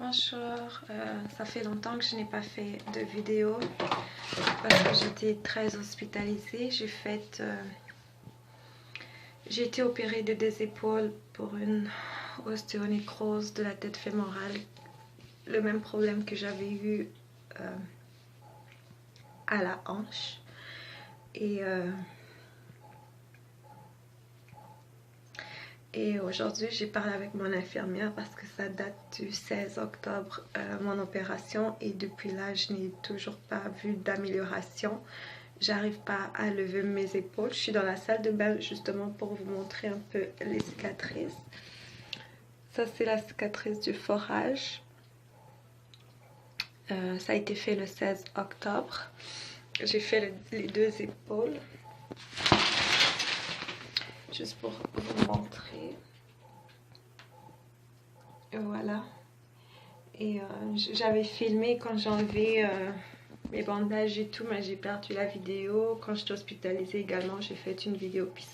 Bonjour, ça fait longtemps que je n'ai pas fait de vidéo parce que j'étais très hospitalisée. J'ai été opérée des deux épaules pour une ostéonécrose de la tête fémorale, le même problème que j'avais eu à la hanche. Et aujourd'hui, j'ai parlé avec mon infirmière parce que ça date du 16 octobre, mon opération. Et depuis là, je n'ai toujours pas vu d'amélioration. J'arrive pas à lever mes épaules. Je suis dans la salle de bain justement pour vous montrer un peu les cicatrices. Ça, c'est la cicatrice du forage. Ça a été fait le 16 octobre. J'ai fait les deux épaules. Juste pour vous montrer. Voilà. Et j'avais filmé quand j'ai enlevé mes bandages et tout, mais j'ai perdu la vidéo. Quand j'étais hospitalisée également, j'ai fait une vidéo puis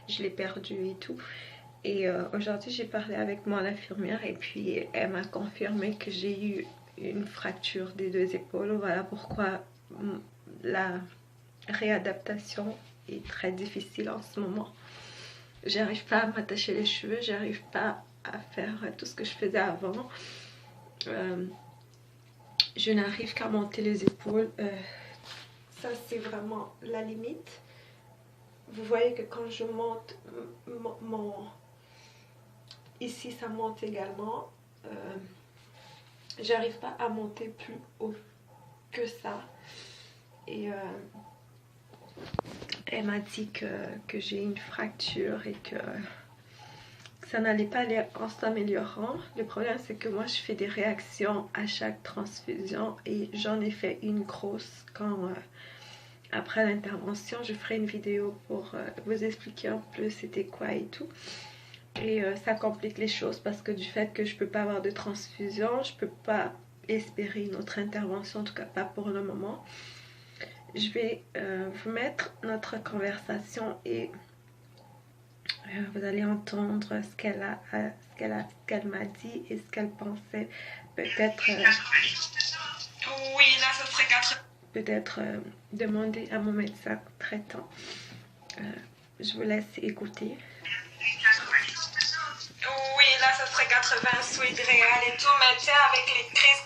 je l'ai perdue et tout. Et aujourd'hui, j'ai parlé avec mon infirmière et puis elle m'a confirmé que j'ai eu une fracture des deux épaules. Voilà pourquoi la réadaptation est très difficile en ce moment. J'arrive pas à m'attacher les cheveux, j'arrive pas à faire tout ce que je faisais avant. Je n'arrive qu'à monter les épaules. Ça, c'est vraiment la limite. Vous voyez que quand je monte ici, ça monte également. J'arrive pas à monter plus haut que ça. Et elle m'a dit que j'ai une fracture et que ça n'allait pas aller en s'améliorant. Le problème, c'est que moi, je fais des réactions à chaque transfusion et j'en ai fait une grosse quand, après l'intervention, je ferai une vidéo pour vous expliquer un peu c'était quoi et tout. Et ça complique les choses parce que du fait que je peux pas avoir de transfusion, je peux pas espérer une autre intervention, en tout cas pas pour le moment. Je vais vous mettre notre conversation et vous allez entendre ce qu'elle m'a dit et ce qu'elle pensait peut-être oui, là ça serait 4. Peut-être demander à mon médecin traitant. Je vous laisse écouter. Oui, là ça serait 80 Sweet réal et tout, mais tu sais, avec les crises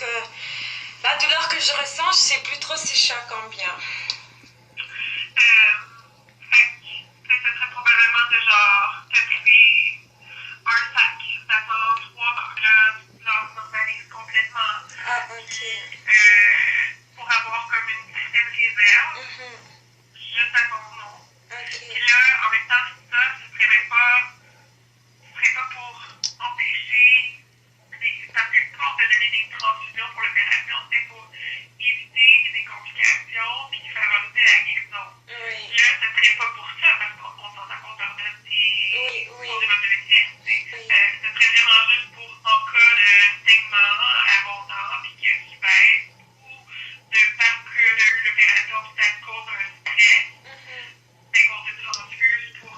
la douleur que je ressens, je sais plus trop si je suis à combien. Ce serait probablement de genre te priver un sac, d'attendre 3 heures, là, normalise complètement. Ah, ok. Pour avoir comme une certaine réserve, juste à ton nom. Ok. Puis là, en même temps, ça, ce serait pas pour empêcher, ça fait pas de donner des transfusions pour l'opération, c'est pour éviter des complications puis favoriser la guérison. Oui. Là, ce serait pas pour ça, parce qu'on s'en a compte de tes problèmes de l'université. Ce serait vraiment juste pour, en cas de saignement abondant, puis qui baisse, ou de parce que l'opération peut-être cause un stress, c'est qu'on te transfuse pour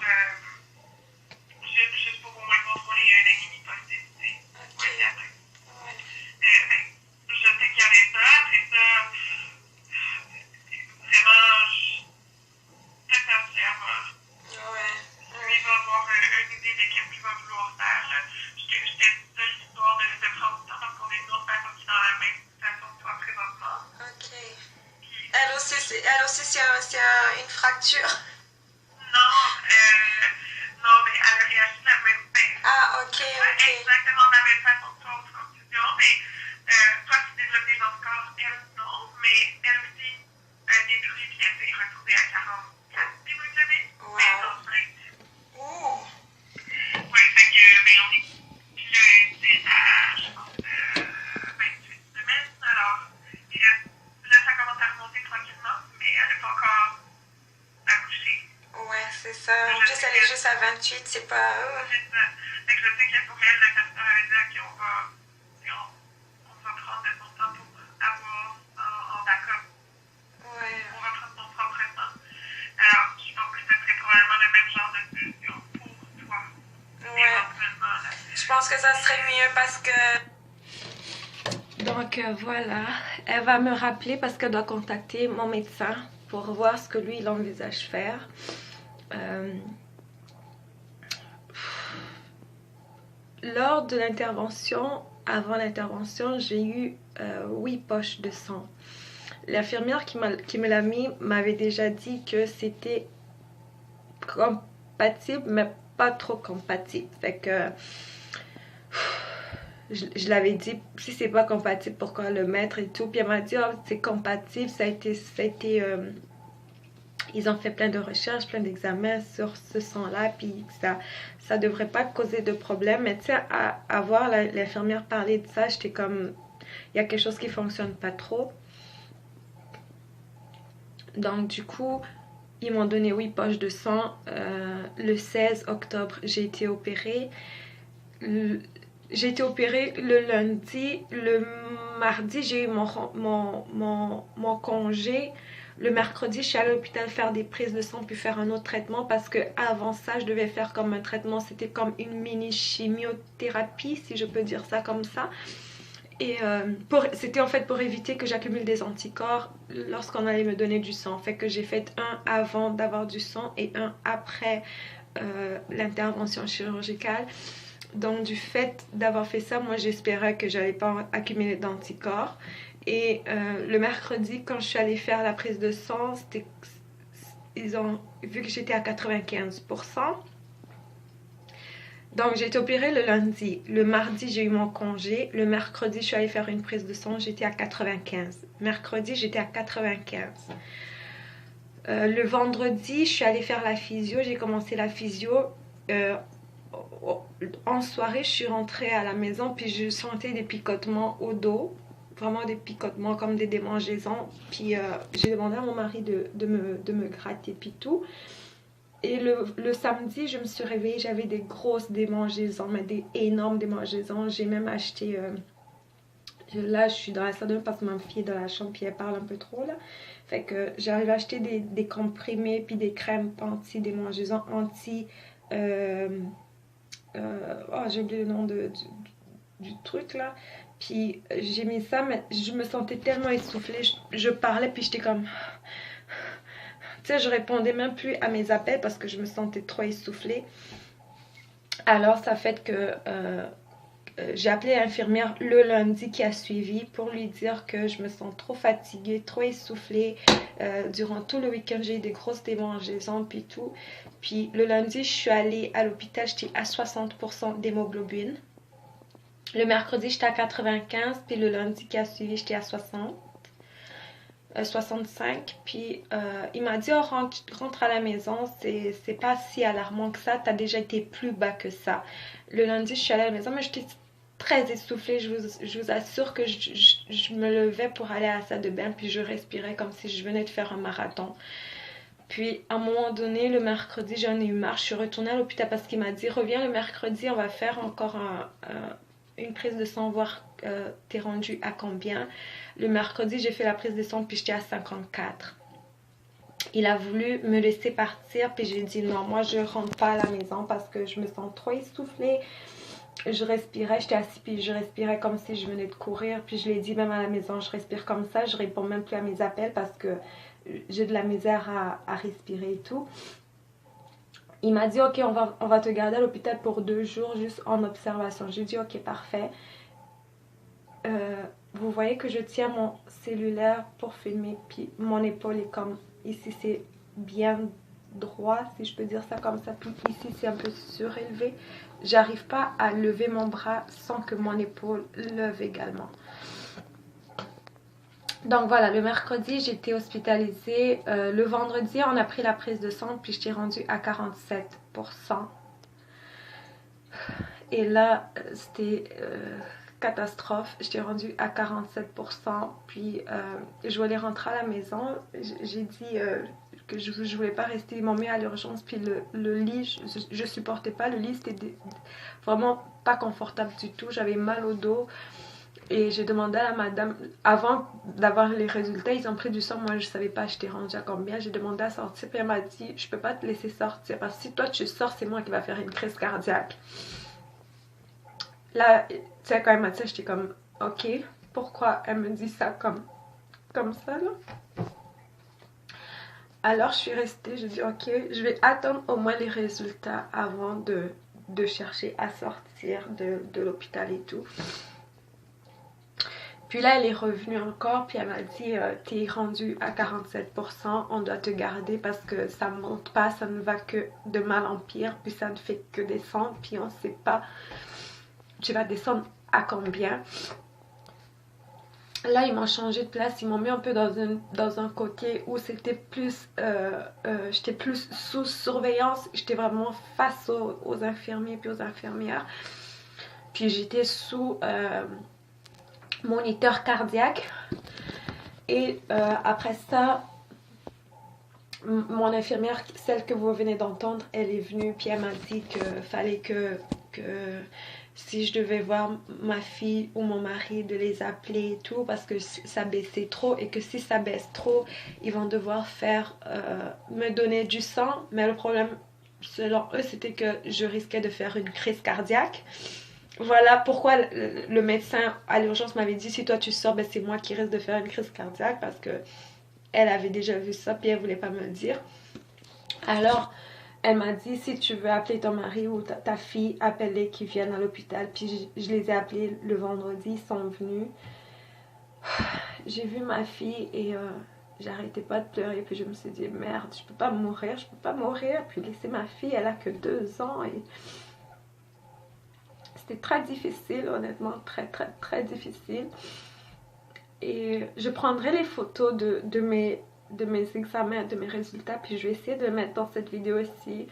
juste pour au moins contrôler l'anémie possible. Je sais qu'il y avait ça, après ça, vraiment, sincèrement. Ouais. Lui va avoir une idée de qu'est-ce qu'il va vouloir faire. J'étais seule l'histoire de prendre du temps parce qu'on est une autre personne qui est dans la même situation que toi présentement. Ok. Elle aussi c'est une fracture. Non, mais elle a réagi de la même façon. Ah, ok, Pas ok. exactement de la même façon que toi aux confusions, mais toi tu développes des anticorps, elle non, mais elle aussi détruit puis elle s'est retrouvée à 44 d'hémoglobine. Wow. Mais non, c'est Oh. ouais, fait que, ben, on est, puis là, c'est à, je pense, 28 semaines, alors, là, ça commence à remonter tranquillement, mais elle n'est pas encore accouchée. Ouais, c'est ça. En plus, elle est juste à 28, c'est pas... C'est ça. Fait que je sais que pour elle, le pasteur avait dit qu'on va prendre de son temps pour avoir en backup. Ouais. On va prendre son propre temps. Alors, je pense que ce serait probablement le même genre de solution pour toi. Ouais. Éventuellement. Je pense que ça serait mieux parce que Donc voilà, elle va me rappeler parce qu'elle doit contacter mon médecin pour voir ce que lui il envisage faire. Lors de l'intervention, avant l'intervention, j'ai eu 8 poches de sang. L'infirmière qui me l'a mis m'avait déjà dit que c'était compatible, mais pas trop compatible. Fait que je l'avais dit, si c'est pas compatible, pourquoi le mettre et tout. Puis elle m'a dit, oh, c'est compatible, ils ont fait plein de recherches, plein d'examens sur ce sang-là, puis ça devrait pas causer de problème. Mais tu sais, à voir l'infirmière parler de ça, j'étais comme, il y a quelque chose qui fonctionne pas trop. Donc du coup, ils m'ont donné 8 poches de sang. Le 16 octobre, j'ai été opérée. J'ai été opérée le lundi. Le mardi, j'ai eu mon congé. Le mercredi, je suis allée à l'hôpital faire des prises de sang puis faire un autre traitement parce que avant ça, je devais faire comme un traitement. C'était comme une mini chimiothérapie, si je peux dire ça comme ça. Et c'était en fait pour éviter que j'accumule des anticorps lorsqu'on allait me donner du sang. Fait que j'ai fait un avant d'avoir du sang et un après l'intervention chirurgicale. Donc du fait d'avoir fait ça, moi j'espérais que j'allais pas accumuler d'anticorps. Et le mercredi, quand je suis allée faire la prise de sang, ils ont vu que j'étais à 95%. Donc j'ai été opérée le lundi. Le mardi, j'ai eu mon congé. Le mercredi, je suis allée faire une prise de sang, j'étais à 95. Mercredi, j'étais à 95. Le vendredi, je suis allée faire la physio. J'ai commencé la physio. En soirée, je suis rentrée à la maison, puis je sentais des picotements au dos. Vraiment des picotements comme des démangeaisons. Puis j'ai demandé à mon mari de me gratter, puis tout. Et le samedi, je me suis réveillée, j'avais des grosses démangeaisons, mais des énormes démangeaisons. J'ai même acheté... là, je suis dans la salle de bain parce que ma fille est dans la chambre puis elle parle un peu trop, là. Fait que j'arrive à acheter des comprimés puis des crèmes anti-démangeaisons, oh, j'ai oublié le nom du truc, là. Puis j'ai mis ça, mais je me sentais tellement essoufflée. Je parlais puis j'étais comme... Tu sais, je répondais même plus à mes appels parce que je me sentais trop essoufflée. Alors, ça fait que j'ai appelé l'infirmière le lundi qui a suivi pour lui dire que je me sens trop fatiguée, trop essoufflée. Durant tout le week-end, j'ai eu des grosses démangeaisons puis tout. Puis le lundi, je suis allée à l'hôpital, j'étais à 60% d'hémoglobine. Le mercredi, j'étais à 95, puis le lundi qui a suivi, j'étais à 65, puis il m'a dit, oh, rentre à la maison, c'est pas si alarmant que ça, t'as déjà été plus bas que ça. Le lundi, je suis allée à la maison, mais j'étais très essoufflée, je vous assure que je me levais pour aller à la salle de bain, puis je respirais comme si je venais de faire un marathon. Puis à un moment donné, le mercredi, j'en ai eu marre, je suis retournée à l'hôpital parce qu'il m'a dit, reviens le mercredi, on va faire encore une prise de sang, voir t'es rendu à combien. Le mercredi, j'ai fait la prise de sang, puis j'étais à 54. Il a voulu me laisser partir, puis j'ai dit non, moi je rentre pas à la maison parce que je me sens trop essoufflée. Je respirais, j'étais assise, puis je respirais comme si je venais de courir. Puis je l'ai dit même à la maison, je respire comme ça, je réponds même plus à mes appels parce que j'ai de la misère à respirer et tout. Il m'a dit, ok, on va te garder à l'hôpital pour 2 jours juste en observation. J'ai dit, ok, parfait. Vous voyez que je tiens mon cellulaire pour filmer, puis mon épaule est comme ici, c'est bien droit, si je peux dire ça comme ça, puis ici c'est un peu surélevé. J'arrive pas à lever mon bras sans que mon épaule lève également. Donc voilà, le mercredi j'étais hospitalisée. Le vendredi on a pris la prise de sang, puis j'étais rendue à 47%. Et là c'était catastrophe, j'étais rendue à 47%, puis je voulais rentrer à la maison. J'ai dit que je voulais pas rester, ils m'ont mis à l'urgence, puis le lit, je supportais pas, le lit c'était vraiment pas confortable du tout, j'avais mal au dos. Et j'ai demandé à la madame, avant d'avoir les résultats, ils ont pris du sang, moi je savais pas j'étais rendue à combien, j'ai demandé à sortir, puis elle m'a dit, je peux pas te laisser sortir, parce que si toi tu sors, c'est moi qui va faire une crise cardiaque. Là, tu sais, quand elle m'a dit ça, j'étais comme, ok, pourquoi elle me dit ça comme ça là. Alors je suis restée, je dis ok, je vais attendre au moins les résultats avant de chercher à sortir de l'hôpital et tout. Puis là elle est revenue encore, puis elle m'a dit t'es rendu à 47%, on doit te garder parce que ça ne monte pas, ça ne va que de mal en pire, puis ça ne fait que descendre, puis on ne sait pas tu vas descendre à combien. Là, ils m'ont changé de place, ils m'ont mis un peu dans un côté où c'était plus, j'étais plus sous surveillance, j'étais vraiment face aux infirmiers puis aux infirmières. Puis j'étais sous moniteur cardiaque. Et après ça, mon infirmière, celle que vous venez d'entendre, elle est venue puis elle m'a dit qu'il fallait que si je devais voir ma fille ou mon mari, de les appeler et tout, parce que ça baissait trop et que si ça baisse trop, ils vont devoir me donner du sang. Mais le problème, selon eux, c'était que je risquais de faire une crise cardiaque. Voilà pourquoi le médecin à l'urgence m'avait dit, si toi tu sors, ben c'est moi qui risque de faire une crise cardiaque, parce que elle avait déjà vu ça, puis elle voulait pas me le dire. Alors, elle m'a dit, si tu veux appeler ton mari ou ta fille, appelle-les qui viennent à l'hôpital. Puis je les ai appelés le vendredi, ils sont venus. J'ai vu ma fille et j'arrêtais pas de pleurer. Puis je me suis dit, merde, je peux pas mourir, je peux pas mourir. Puis laisser ma fille, elle a que 2 ans. Et c'était très difficile, honnêtement, très très très difficile. Et je prendrai les photos de mes examens, de mes résultats, puis je vais essayer de le mettre dans cette vidéo ici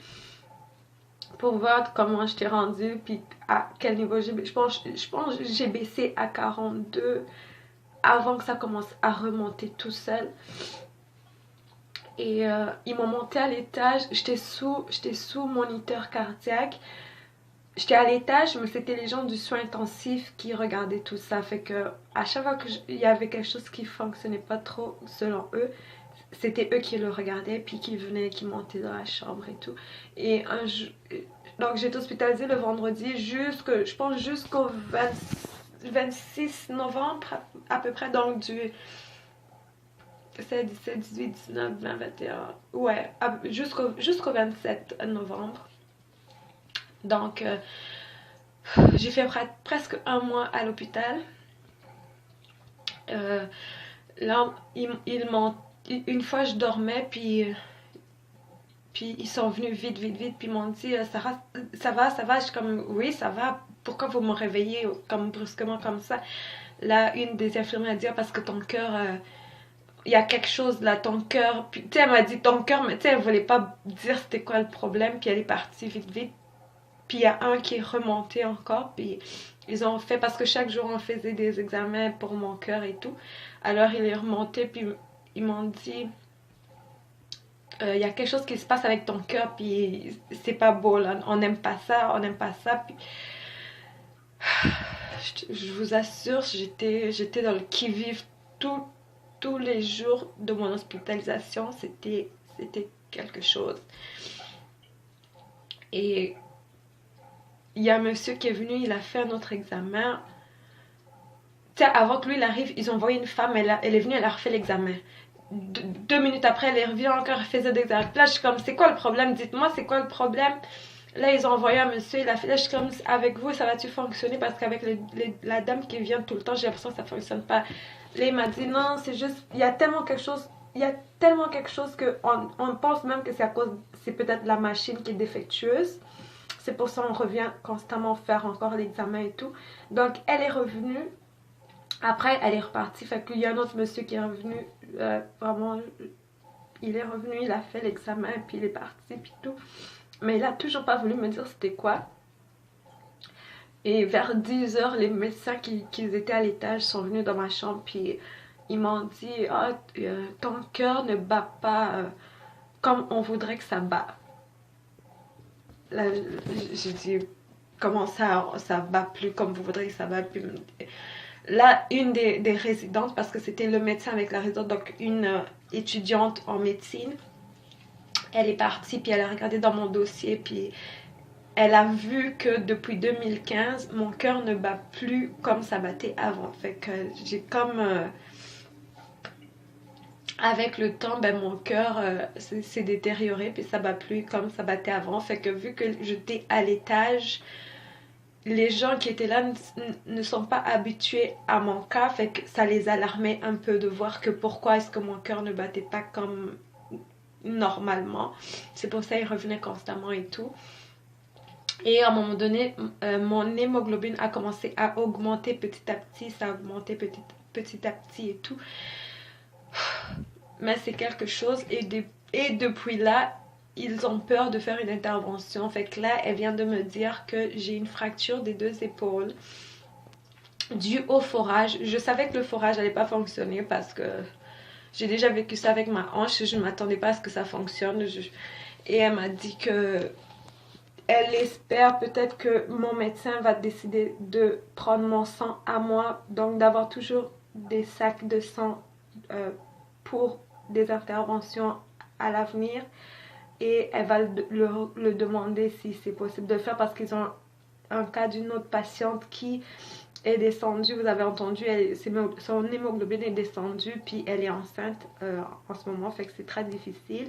pour voir comment je t'ai rendue, puis à quel niveau j'ai baissé. Je pense que j'ai baissé à 42 avant que ça commence à remonter tout seul. Et ils m'ont monté à l'étage, j'étais sous moniteur cardiaque. J'étais à l'étage, mais c'était les gens du soin intensif qui regardaient tout ça. Fait que à chaque fois qu'il y avait quelque chose qui fonctionnait pas trop selon eux, c'était eux qui le regardaient, puis qui venaient, qui montaient dans la chambre et tout. Et donc j'ai été hospitalisée le vendredi je pense jusqu'au 26 novembre à peu près, donc du 17, 18, 19, 20, 21, ouais, jusqu'au 27 novembre. Donc j'ai fait presque 1 mois à l'hôpital. Là ils m'ont, une fois je dormais, puis ils sont venus vite, puis ils m'ont dit Sarah, ça va, je suis comme oui ça va, pourquoi vous me réveillez comme brusquement comme ça. Là une des infirmières a dit parce que ton cœur, il y a quelque chose là, ton cœur, puis tu sais elle m'a dit ton cœur, mais tu sais elle voulait pas dire c'était quoi le problème, puis elle est partie vite. Puis il y a un qui est remonté encore, puis ils ont fait, parce que chaque jour on faisait des examens pour mon cœur et tout. Alors il est remonté, puis ils m'ont dit il y a quelque chose qui se passe avec ton cœur, puis c'est pas beau là, on n'aime pas ça, puis je vous assure, j'étais dans le qui-vive tous les jours de mon hospitalisation, c'était quelque chose. Et il y a un monsieur qui est venu, il a fait un autre examen. Tu sais, avant que lui il arrive, ils ont envoyé une femme, elle est venue, elle a refait l'examen. 2 minutes après, elle est revenue encore, elle faisait des examens. Là, je suis comme, c'est quoi le problème? Dites-moi, c'est quoi le problème? Là, ils ont envoyé un monsieur, il a fait, là, je suis comme, avec vous, ça va-tu fonctionner? Parce qu'avec la dame qui vient tout le temps, j'ai l'impression que ça fonctionne pas. Là, il m'a dit, non, c'est juste, il y a tellement quelque chose qu'on pense même que c'est peut-être la machine qui est défectueuse. C'est pour ça qu'on revient constamment faire encore l'examen et tout. Donc, elle est revenue. Après, elle est repartie. Fait qu'il y a un autre monsieur qui est revenu. Vraiment, il est revenu, il a fait l'examen, puis il est parti, puis tout. Mais il a toujours pas voulu me dire c'était quoi. Et vers 10h, les médecins qui étaient à l'étage sont venus dans ma chambre, puis ils m'ont dit ton cœur ne bat pas comme on voudrait que ça bat. Là, j'ai dit, comment ça bat plus comme vous voudrez que ça bat plus. Là, une des résidentes, parce que c'était le médecin avec la résidente, donc une étudiante en médecine, elle est partie, puis elle a regardé dans mon dossier, puis elle a vu que depuis 2015, mon cœur ne bat plus comme ça battait avant. Fait que j'ai comme... avec le temps, ben, mon cœur s'est détérioré, puis ça bat plus comme ça battait avant. Fait que vu que j'étais à l'étage, les gens qui étaient là ne sont pas habitués à mon cas, fait que ça les alarmait un peu de voir que pourquoi est-ce que mon cœur ne battait pas comme normalement. C'est pour ça qu'ils revenaient constamment et tout. Et à un moment donné, mon hémoglobine a commencé à augmenter petit à petit, ça a augmenté petit à petit et tout. Mais c'est quelque chose, et depuis là, ils ont peur de faire une intervention. Fait que là, elle vient de me dire que j'ai une fracture des 2 épaules due au forage. Je savais que le forage n'allait pas fonctionner parce que j'ai déjà vécu ça avec ma hanche. Je ne m'attendais pas à ce que ça fonctionne. Et elle m'a dit que elle espère peut-être que mon médecin va décider de prendre mon sang à moi. Donc d'avoir toujours des sacs de sang pour des interventions à l'avenir. Et elle va le demander si c'est possible de le faire parce qu'ils ont un cas d'une autre patiente qui est descendue, vous avez entendu, son hémoglobine est descendue puis elle est enceinte en ce moment, fait que c'est très difficile.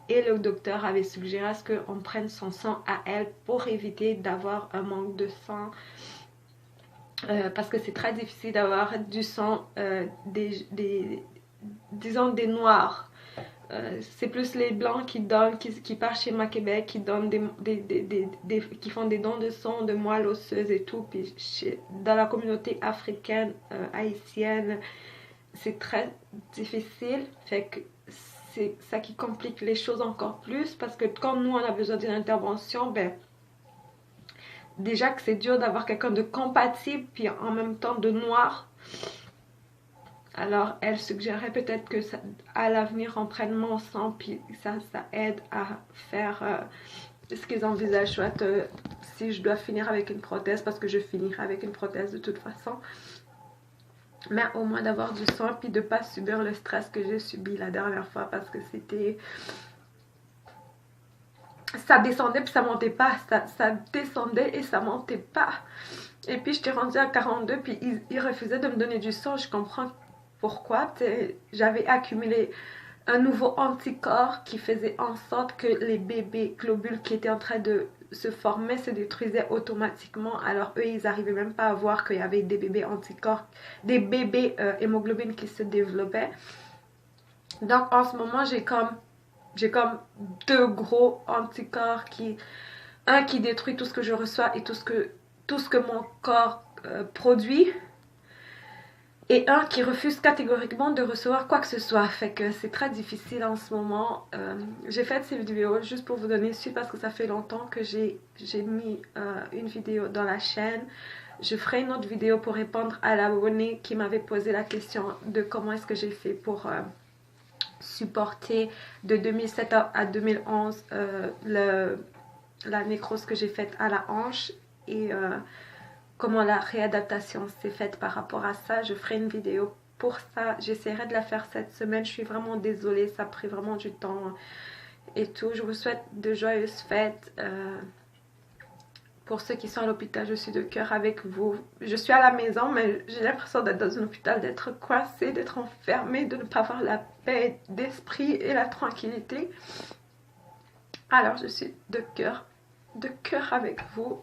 Et le docteur avait suggéré à ce qu'on prenne son sang à elle pour éviter d'avoir un manque de sang. Parce que c'est très difficile d'avoir du sang, disons des noirs. C'est plus les blancs qui donnent, qui partent chez Ma Québec, qui donnent qui font des dons de sang, de moelle osseuse et tout. Puis dans la communauté africaine, haïtienne, c'est très difficile. Fait que c'est ça qui complique les choses encore plus. Parce que quand nous, on a besoin d'une intervention, ben, déjà que c'est dur d'avoir quelqu'un de compatible, puis en même temps de noir. Alors, elle suggérait peut-être que à l'avenir, on prenne mon sang, puis ça aide à faire ce qu'ils envisagent, soit si je dois finir avec une prothèse, parce que je finirai avec une prothèse de toute façon. Mais au moins d'avoir du sang, puis de ne pas subir le stress que j'ai subi la dernière fois, parce que c'était... ça descendait, puis ça montait pas. Ça descendait et ça montait pas. Et puis, j'étais rendue à 42, puis ils refusaient de me donner du sang. Je comprends pourquoi. J'avais accumulé un nouveau anticorps qui faisait en sorte que les bébés globules qui étaient en train de se former se détruisaient automatiquement. Alors eux, ils n'arrivaient même pas à voir qu'il y avait des bébés anticorps, des bébés hémoglobine qui se développaient. Donc en ce moment, j'ai comme 2 gros anticorps un qui détruit tout ce que je reçois et tout ce que mon corps produit, et un qui refuse catégoriquement de recevoir quoi que ce soit. Fait que c'est très difficile en ce moment. J'ai fait ces vidéos juste pour vous donner suite parce que ça fait longtemps que j'ai mis une vidéo dans la chaîne. Je ferai une autre vidéo pour répondre à l'abonné qui m'avait posé la question de comment est-ce que j'ai fait pour supporter de 2007 à 2011 la nécrose que j'ai faite à la hanche et comment la réadaptation s'est faite par rapport à ça. Je ferai une vidéo pour ça. J'essaierai de la faire cette semaine. Je suis vraiment désolée, ça a pris vraiment du temps et tout. Je vous souhaite de joyeuses fêtes. Pour ceux qui sont à l'hôpital, je suis de cœur avec vous. Je suis à la maison, mais j'ai l'impression d'être dans un hôpital, d'être coincée, d'être enfermée, de ne pas avoir la paix d'esprit et la tranquillité. Alors, je suis de cœur avec vous.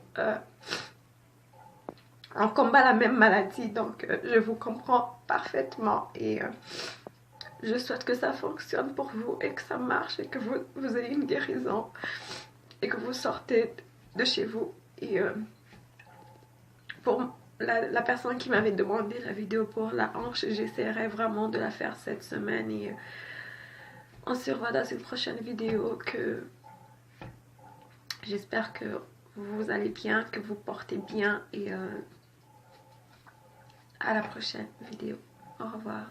On combat la même maladie, donc je vous comprends parfaitement et je souhaite que ça fonctionne pour vous et que ça marche et que vous ayez une guérison et que vous sortez de chez vous. Et pour la personne qui m'avait demandé la vidéo pour la hanche, j'essaierai vraiment de la faire cette semaine et on se revoit dans une prochaine vidéo. Que j'espère que vous allez bien, que vous portez bien et à la prochaine vidéo. Au revoir.